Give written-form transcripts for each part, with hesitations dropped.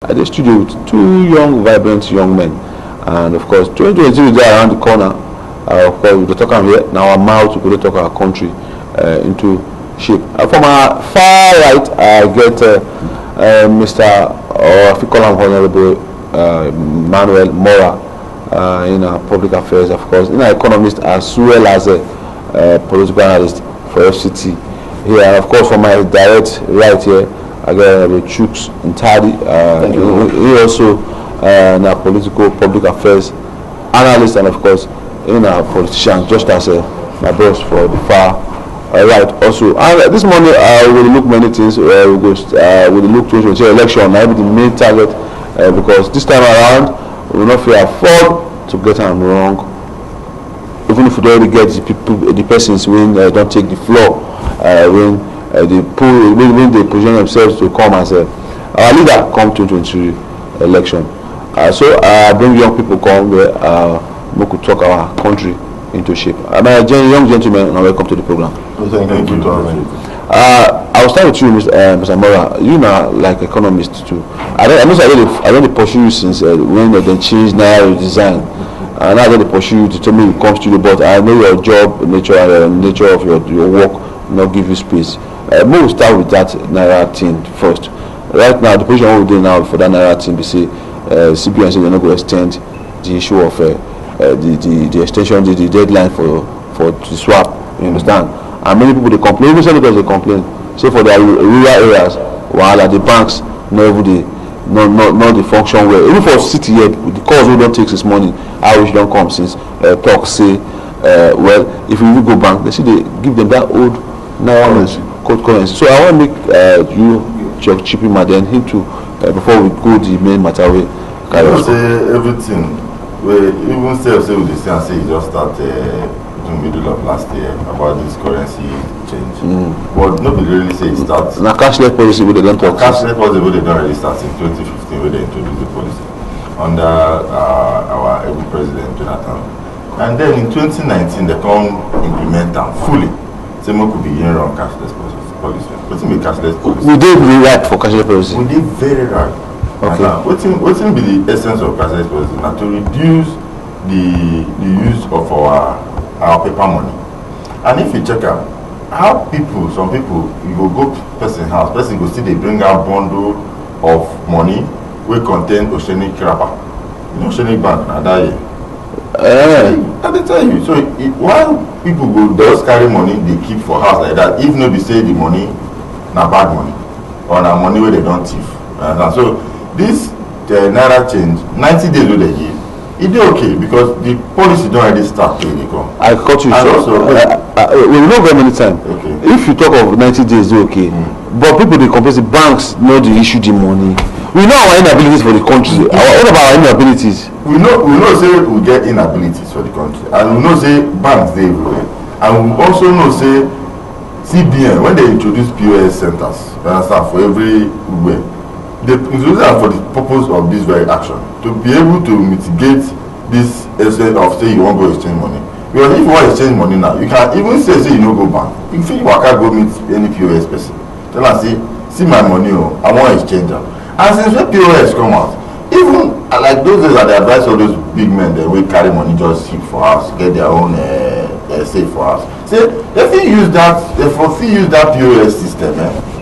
at the studio with two young, vibrant young men. And of course, 2023 is there around the corner. Of course, we talk here. Now I'm out to go to talk our country into shape. From our far right, I get Mr. or if you call him Honorable Manuel Mora in our public affairs, of course, in our economist as well as a political analyst for FCT here. And of course, from my direct right here, I get Chuka Onwughai. He also in our political public affairs analyst, and of course in our politician, just as my boss for the far right also. And this morning we will look many things. We will look to the election. That will be the main target because this time around we will not feel afford to get them wrong. Even if we don't really get the persons when don't take the floor, when they position themselves to come as our leader come 2023 election. So bring young people come where we could talk our country into shape. Young gentlemen, and welcome to the program. Thank you. I will start with you, Mr. Mora. You know, like economist too. I don't pursue you since when they changed Naira design. And now they pursue you to tell me you come to the, but I know your job, nature of your work will not give you space. We'll start with that Naira thing first. Right now, the position we're doing now for that Naira thing, we say CBN say they're not going to extend the issue of the extension, the deadline for the swap. You understand? And many people they complain. Even senators they complain. Say for the rural areas, while at the banks, not the function well. Even for city here, the calls we don't take this money, how we don't come since talk say well, if we go bank, they see they give them that old Naira code currency. So I want to make you Chippy Maden him to before we go the main matter we say everything. We even say with the say you just start in the middle of last year about this currency change. But nobody really say it starts. Now cashless policy we don't talk. Cashless policy we don't really start in 2015 when they introduced the policy under our able president Jonathan. And then in 2019 they come implement them fully. Say more could be in on cashless policy. What's in cashless policy? We did very right for cashless policy. We did very right. Okay. What's in be the essence of cashless policy? Now to reduce the use of our paper money. And if you check out how some people you go person house, person go see they bring out bundle of money will contain oceanic wrapper. You know oceanic bank now that I they tell you. So why people go just carry money they keep for house like that, if no be say the money na bad money or na money where they don't thief. So this Naira change 90 days wey they give, it dey okay because the policy don already start to dey come. I cut you short. We know very many times. Okay. If you talk of 90 days, dey okay. But people dey complain say banks no dey issue the money. We know our inabilities for the country. What about our inabilities? We know say we get inabilities for the country, and we know say banks dey everywhere, and we also know say CBN when they introduce POS centers, you understand, for everywhere, they introduce them for the purpose of this very action to be able to mitigate this essence of say you wan go exchange money. Because if you wan exchange money now, you can even say you no go bank. You fit waka go meet any POS person, tell am say see my money I wan exchange am. And since when POS come out, even like those days that they advise all those big men that will carry money just keep for house, get their own safe for house. Say they fit use that POS system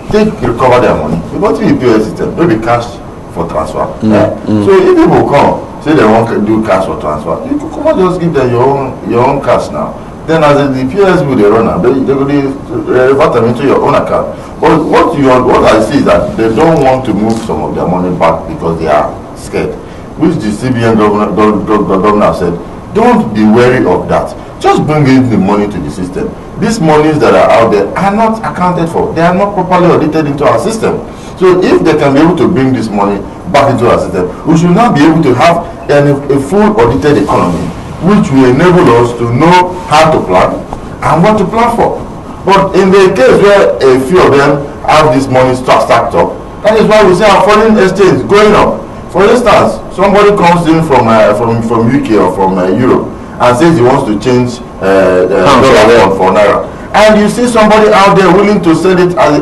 take recover their money. Because the POS system no be cash for transfer. So if people come say they want to do cash for transfer, you could come and just give them your own cash now. Then as the POS will they run out, they will revert them into your own account. But what I see is that they don't want to move some of their money back because they are scared. Which the CBN governor said, don't be wary of that. Just bring in the money to the system. These monies that are out there are not accounted for. They are not properly audited into our system. So if they can be able to bring this money back into our system, we should now be able to have a full audited economy, which will enable us to know how to plan and what to plan for. But in the case where a few of them have this money stacked up, that is why we say our foreign exchange going up. For instance, somebody comes in from UK or from Europe and says he wants to change dollar for Naira. And you see somebody out there willing to sell it as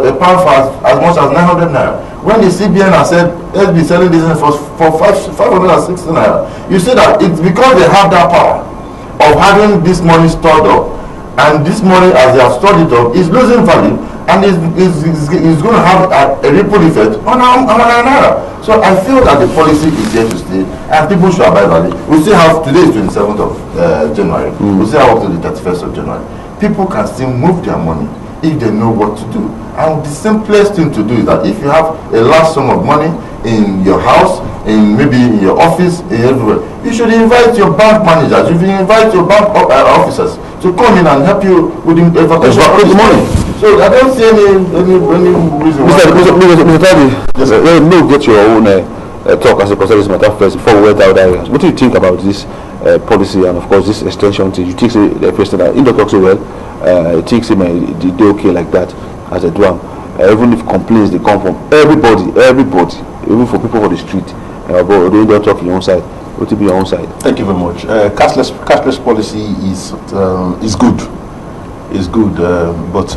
a pound for as much as 900 Naira. when the CBN has said let's be selling this for 560 naira, you say that it's because they have that power of having this money stored up, and this money as they have stored it up is losing value, and is going to have a ripple effect on our naira. So I feel that the policy is here to stay, and people should abide by it. We still have, today is 27th of January. We still have up to the 31st of January. People can still move their money if they know what to do. And the simplest thing to do is that if you have a large sum of money in your house, in maybe in your office, in everywhere, you should invite your bank managers, you should invite your bank officers to come in and help you with the evacuation of the money. So I don't see any reason why. Mr. Tadi, yes, no, get your own talk as a concern this matter first before we went out there. What do you think about this policy and of course this extension thing? You think the president in the talk so well, it takes him they okay like that as a drum. Even if complaints they come from everybody, even for people on the street, but they don't talk on your own side. What will be your own side? Thank you very much. Cashless policy is good. Is good, but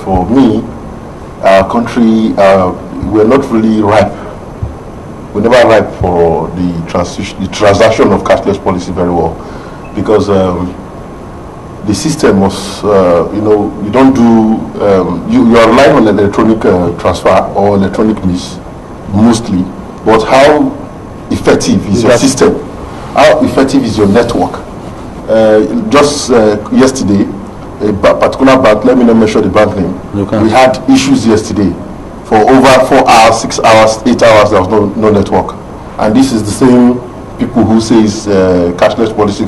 for me, our country, we're not really ripe. We're never ripe for the transaction of cashless policy very well, because the system was, you don't do, you are relying on electronic transfer or electronic means mostly, but how effective is your system? How effective is your network? Just yesterday, a particular bank, let me not mention the bank name, we had issues yesterday for over 4 hours, 6 hours, 8 hours, there was no network. And this is the same people who says cashless policy.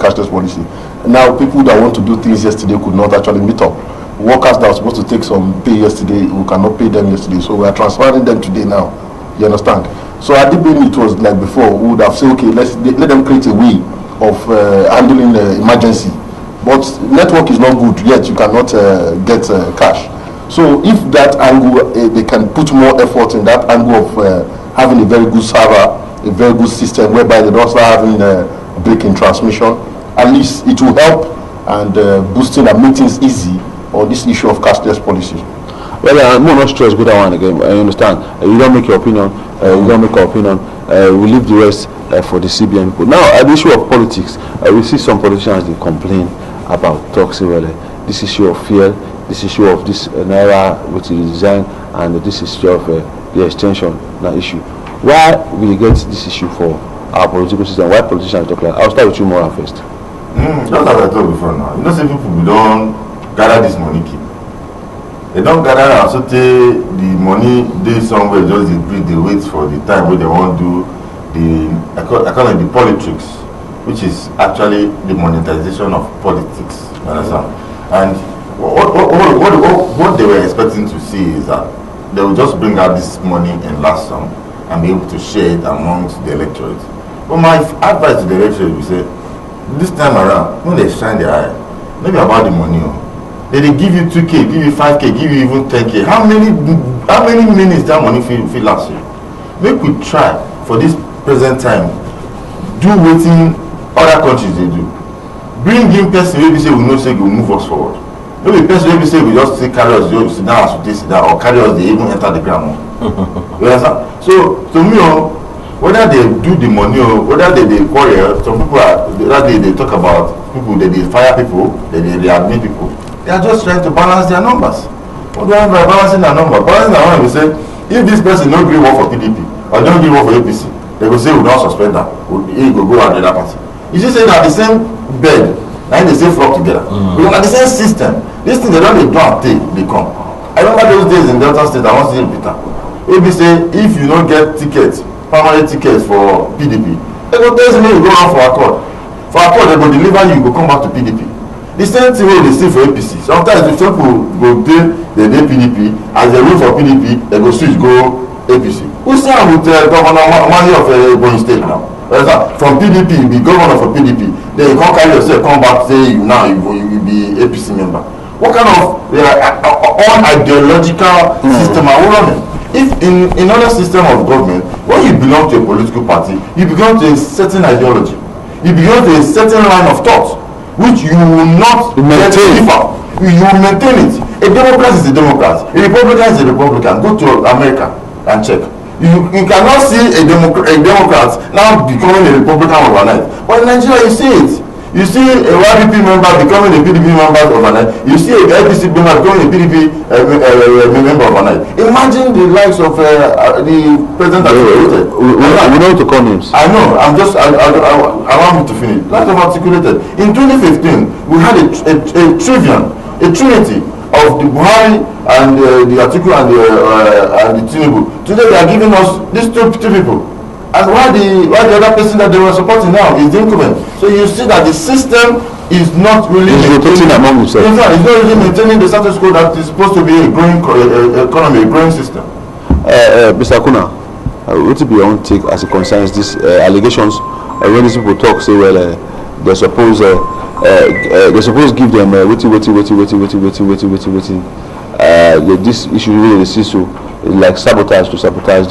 Now people that want to do things yesterday could not actually meet up. Workers that were supposed to take some pay yesterday, we cannot pay them yesterday, so we are transferring them today now. You understand? So I did believe it was like before, we would have said, okay, let them create a way of handling the emergency. But network is not good yet, you cannot get cash. So if that angle, they can put more effort in that angle of having a very good server, a very good system whereby they don't start having a break in transmission, at least it will help and boosting and make things easy on this issue of cashless policy. Well, I'm not stressed with that one again. I understand. You don't make your opinion. We don't make our opinion. We leave the rest for the CBN people. Now, at the issue of politics, we see some politicians they complain about talks well, this issue of fuel, this issue of this naira with the design, and this issue of the extension now issue. Why we get this issue for our political system? Why politicians talk like? I'll start with you, Mora, first. Just as I told before now, you know, some people we don't gather this money keep. They don't gather and so take the money they somewhere just they wait for the time where they want to do the I call it the politics, which is actually the monetization of politics. You understand? And what they were expecting to see is that they will just bring out this money in large sum and be able to share it amongst the electorate. But my advice to the electorate is say, this time around, when they shine their eye, maybe about the money. They give you 2K, give you 5K, give you even 10K. How many minutes that money feel last year? Make we try for this present time, do waiting other countries they do. Bring in person where we say we know say will move us forward. Maybe person where we say we just say carry us, you sit down as we sit down, or carry us they even enter the ground. You understand? So to me, whether they do the money or whether they quarrel, some people are that they talk about people that they fire people, they admit people. They are just trying to balance their numbers. What do I mean by balancing their number? Balancing their number, we say, if this person don't agree work for PDP or don't agree work for APC, they will say we don't suspend that. He go out the other party. You just say that the same bed, and they say flock together. Because at the same system, this thing they don't do and take, they come. I remember those days in Delta State, I want to see Peter. If they say, if you don't get tickets, permanent tickets for PDP, they go tell me you go out for accord. For accord, they go deliver you, you go come back to PDP. The same thing wey they see for APC. Sometimes if people go dey PDP, as they root for PDP, they go switch go APC. We see am with Governor Mali of Ebonyi State now. From PDP, you be governor for PDP, then you come carry yourself, come back say you now you be APC member. What kind of unideological system are we running? If in other system of government, when you belong to a political party, you belong to a certain ideology, you belong to a certain line of thought, which you will not maintain. You will maintain it. A Democrat is a Democrat. A Republican is a Republican. Go to America and check. You cannot see a Democrat now becoming a Republican overnight. But in Nigeria, you see it. You see a YPP member becoming a PDP member overnight. You see a APC member becoming a PDP member overnight. Imagine the likes of the president articulated. We know to call names. I know. I want me to finish. Like I've articulated. In 2015, we had a trinity of the Buhari and the Atiku and the Tinubu. Today they are giving us these two people. And why the other person that they were supporting now is the incumbent. So you see that the system is not really rotating among themselves. In fact, it's not really maintaining the status quo that is supposed to be a growing economy, a growing system. Mr. Kuna, what will be your own take as it concerns these allegations? When these people talk, say, well, they suppose give them waiting. This issue really they see so like sabotage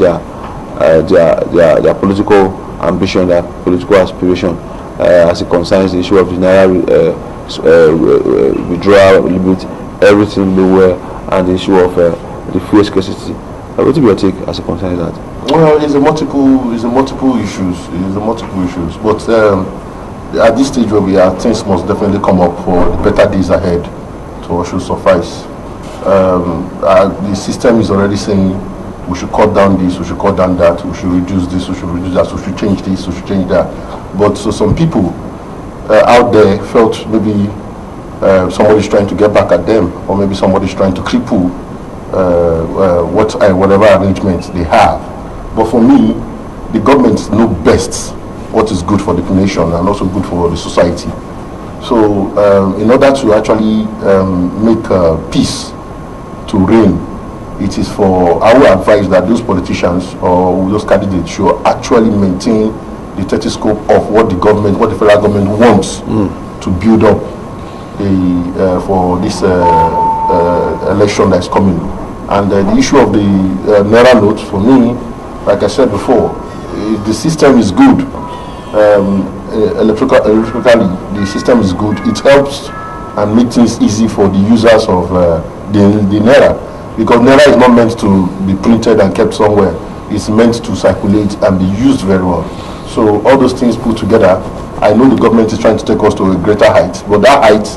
their political ambition, their political aspiration, as it concerns the issue of the naira withdrawal limit, everything lower, and the issue of the fuel scarcity. What will be your take as it concerns that? Well, it's a multiple issues. But at this stage where we are, things must definitely come up for the better days ahead to should suffice. The system is already saying we should cut down this, we should cut down that, we should reduce this, we should reduce that, we should change this, we should change that. But so some people out there felt maybe somebody's trying to get back at them, or maybe somebody's trying to cripple whatever arrangements they have. But for me, the government knows best what is good for the nation and also good for the society. So in order to actually make peace to reign, it is for our advice that those politicians or those candidates should actually maintain the status quo of what the federal government wants to build up for this election that's coming. And the issue of the naira note, for me, like I said before, the system is good. Electrically, the system is good. It helps and makes things easy for the users of the naira. Because naira is not meant to be printed and kept somewhere. It's meant to circulate and be used very well. So all those things put together, I know the government is trying to take us to a greater height. But that height,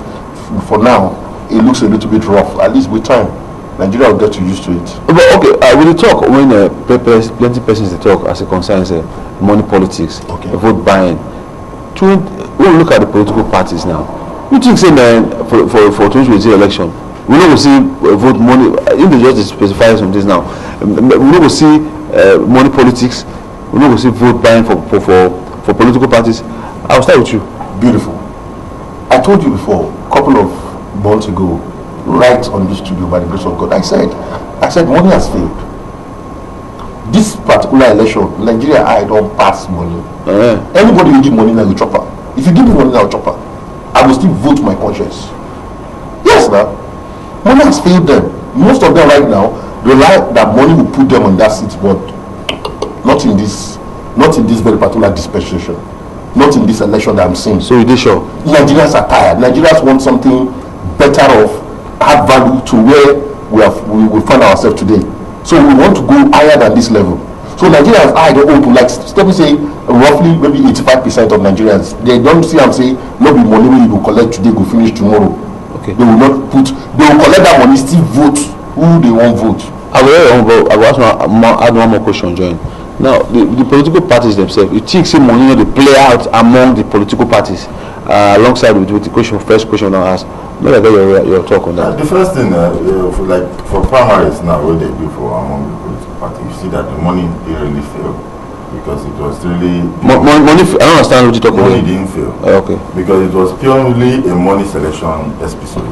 for now, it looks a little bit rough. At least with time, Nigeria will get used to it. But okay, we talk when plenty persons they talk as it concerns money politics, vote buying. When we look at the political parties now, you think say for 2020 election, we don't see vote money. If they just specify some things now, we don't see money politics. We don't see vote buying for political parties. I'll start with you. Beautiful. I told you before, a couple of months ago, right on this studio, by the grace of God, I said money has failed. This particular election, Nigeria, I don't pass money. Anybody will give money now, you chopper. If you give me money now, chopper, I will still vote my conscience. Yes, now. Money has failed them. Most of them right now rely that money will put them on that seat, but not in this very particular dispensation, not in this election that I'm seeing. So you did sure? Nigerians are tired. Nigerians want something better off, add value to where we find ourselves today. So we want to go higher than this level. So Nigerians are open, like let me say roughly maybe 85% of Nigerians, they don't see I'm saying no be money we will collect today, go finish tomorrow. Okay. They will collect that money, still vote who they want vote. I will add one more question, Join. Now the political parties themselves, you think say money they play out among the political parties alongside with the first question I asked. Maybe I get your talk on that. The first thing, for primaries now, what they do for among the political parties, you see that the money they really failed because it was really money. I don't understand what you talk about. Money didn't fail. Okay. Because it was purely a money selection episode.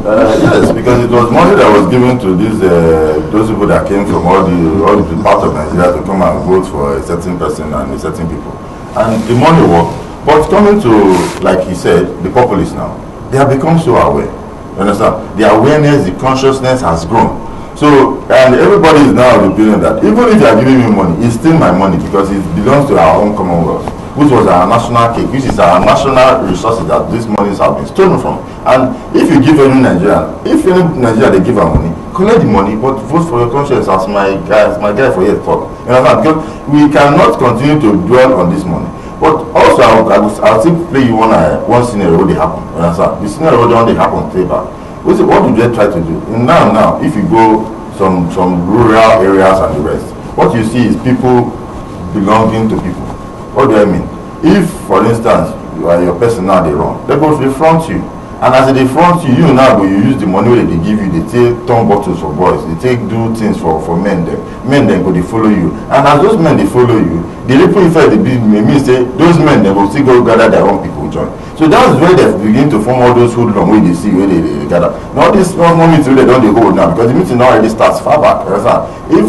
Yes, because it was money that was given to those people that came from all the parts of Nigeria to come and vote for a certain person and a certain people, and the money worked. But coming to, like he said, the populists now, they have become so aware. You understand? The awareness, the consciousness has grown. So, and everybody is now of the opinion that even if you are giving me money, it's still my money because it belongs to our own commonwealth. which was our national cake, which is our national resources that these monies have been stolen from. And if you give any Nigerian, if any Nigerian they give her money, collect the money, but vote for your conscience, as my guy for here thought. You understand? Because we cannot continue to dwell on this money. But also, I'll still play you one scenario where they happen. You understand? The scenario where they happen, what do they try to do? And now, if you go some rural areas and the rest, what you see is people belonging to people. What do I mean? If, for instance, you are your person now, they run, they go to front you. And as they front you, you now go, you use the money that they give you, they take turn bottles for boys, they take do things for men then. Men then go, they follow you. And as those men, they follow you, the ripple effect, they means say, those men, they will still go gather their own people join. So that's where they begin to form all those hoodlums where they see, where they gather. Now this moment, they don't they hold now, because the meeting now already starts far back. If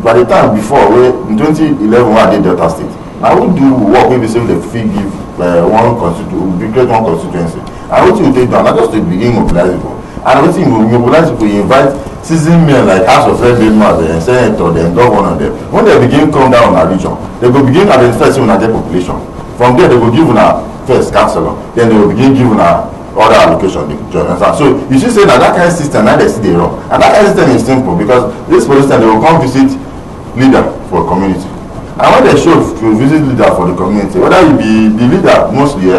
by the time before, in 2011, when I did Delta State, I would do work maybe say the fee give one constituency. And what you take down, not just to begin mobilizing people. And what you mobilize people, you invite seasoned men like House of Representatives and Senator, then governor them. When they begin come down on a region, they will begin identify on their population. From there, they will give a first councillor, then they will begin giving other allocation. So you should say that kind of system, now they see they run. And that kind of system is simple because this, for instance, they will come visit leader for a community. And when they show to visit leader for the community, whether you be the leader mostly,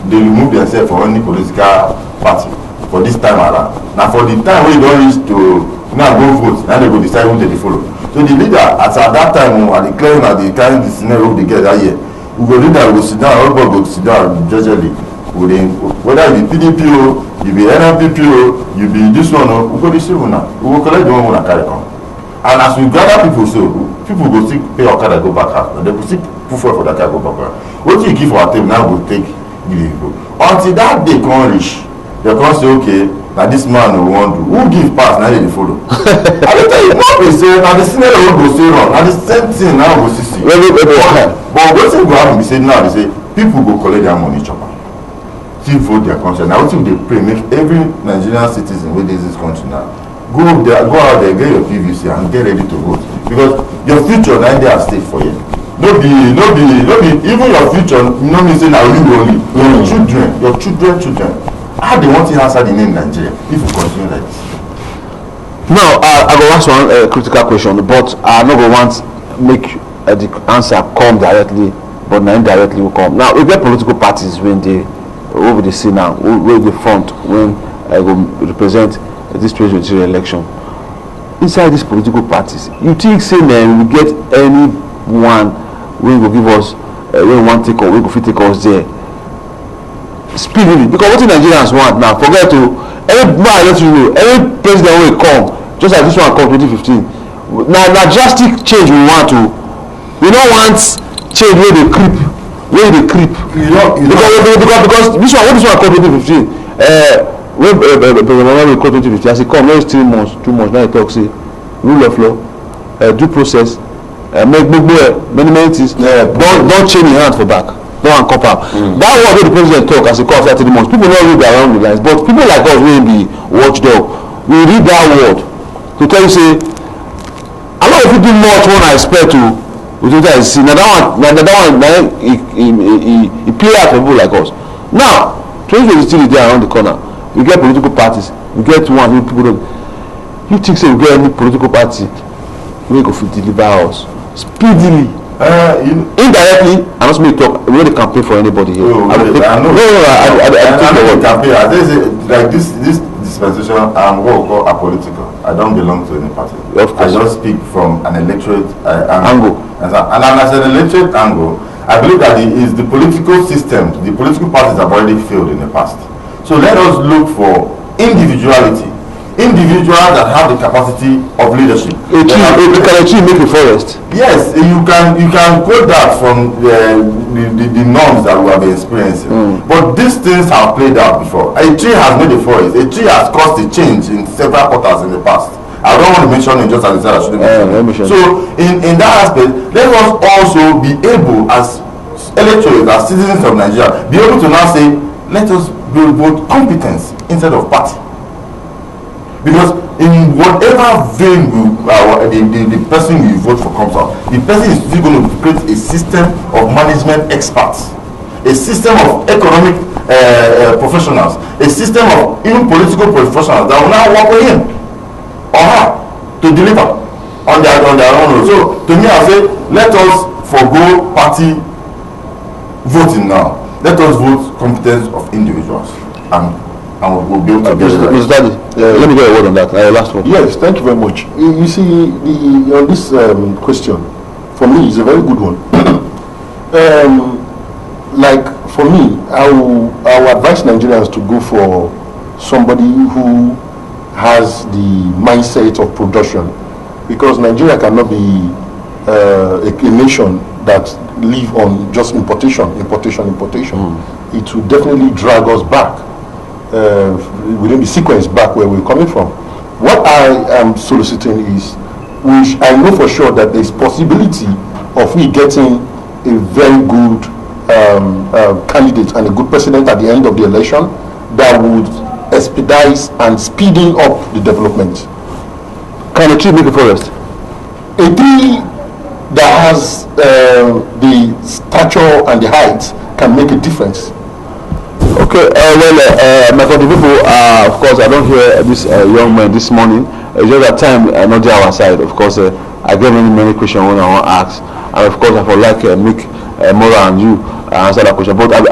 they remove themselves from any political party for this time around. Now for the time when you don't reach to now go vote, now they go decide who they follow. So the leader at that time at the clearing at the kind of the scenario they get that year, we go leader will sit down, everybody go sit down gradually. Whether you be PDP or you be NPP or you be this one or we go receive now. We will collect the one we carry come. And as we gather people, so people go still pay our car go back out. They will still put forward for that car go back out. What you give our team now will take until that day can reach, they can say, okay, now this man will want to who give pass now they follow. I will tell you, not be say now the scenario will go stay wrong. Now the same thing now will see. But what thing go happen be say now they say people go collect their money chopper. Still vote their conscience. Now what they pray make every Nigerian citizen with this country now go out there, get your PVC and get ready to vote. Because your future now they are stake for you. No be even your future no mean say na you only your children how they want to answer the name Nigeria if you continue like this. Now I go ask one critical question, but I no go want make the answer come directly, but na indirectly will come. Now we get political parties when they over the see now wey dey front when I go represent this 2023 election. Inside these political parties, you think say we get anyone wey go give us wey wan take us wey go fit take us there speedily? Because wetin Nigerians want now, forget to any man let you know, any president wey come just like this one come 2015 na drastic change we want to. We no want change wey dey creep because this one come 2015 wey president Muhammadu come 2015 as he come next 3 months 2 months now he talk say rule of law, due process, make many things don't change your hand for back, don't uncouple. That word wey the president talk as he come after 3 months, people don't read around the lines, but people like us wey be watchdog, we read that word to tell you say I no go fit do much when I expect to with what I see. Now that one he play out for people like us. Now 2023 is there around the corner. We get political parties, we get one wey people don't. You think say we get any political party wey go fit deliver us speedily? Indirectly, I must make talk. We don't campaign for anybody here. I know campaign. I say like this dispensation, I'm what we call apolitical. I don't belong to any party. I just speak from an electorate angle. And as an electorate angle, I believe that it is the political system, the political parties have already failed in the past. So let us look for individuality. Individuals that have the capacity of leadership. You can actually make a forest. Yes, you can quote that from the norms that we have been experiencing. But these things have played out before. A tree has made a forest. A tree has caused a change in several quarters in the past. I don't want to mention it just as I shouldn't mention. So in that aspect, let us also be able as electors, as citizens of Nigeria, be able to now say, let us build both competence instead of party. Because in whatever vein the person you vote for comes out, the person is still going to create a system of management experts a system of economic professionals, a system of even political professionals that will now work with him or her to deliver on their own. So to me, I say let us forgo party voting now. Let us vote competence of individuals, and we'll be able to get it right. Mr. Daddy, let me get a word on that. Last one. Yes, thank you very much. You see, on this question, for me, is a very good one. Like for me, I will advise Nigerians to go for somebody who has the mindset of production, because Nigeria cannot be a nation that live on just importation. It will definitely drag us back within the sequence back where we're coming from. What I am soliciting is, which I know for sure that there's possibility of we getting a very good candidate and a good president at the end of the election that would expedite and speeding up the development. Can a tree make a forest? A tree that has the stature and the height can make a difference. Okay, my country people, of course, I don't hear this young man this morning. It's just that time not there our side. Of course, I get many questions when I want to ask, and of course, I would like make Mora and you answer that question. But I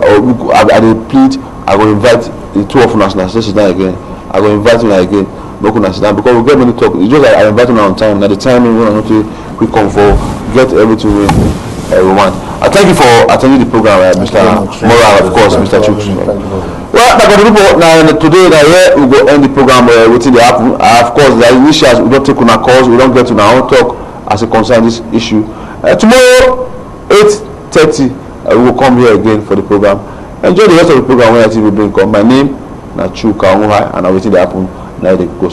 plead, I will invite the two of us to sit down again. I will invite you again. Because we get many talk. It's just like I invite you on time. Now the timing we want to we come for get everything we want. I thank you for attending the program, Mr. Mora, of course, Mr. Chuks. Well, now today we go end the program within the happen. Of course, the initials we don't take on our calls. We don't get to our own talk as a concern this issue. Tomorrow, 8:30, we will come here again for the program. Enjoy the rest of the program when I will bring. My name is Chuka Onwughai, and I will waiting the happen. Now they go.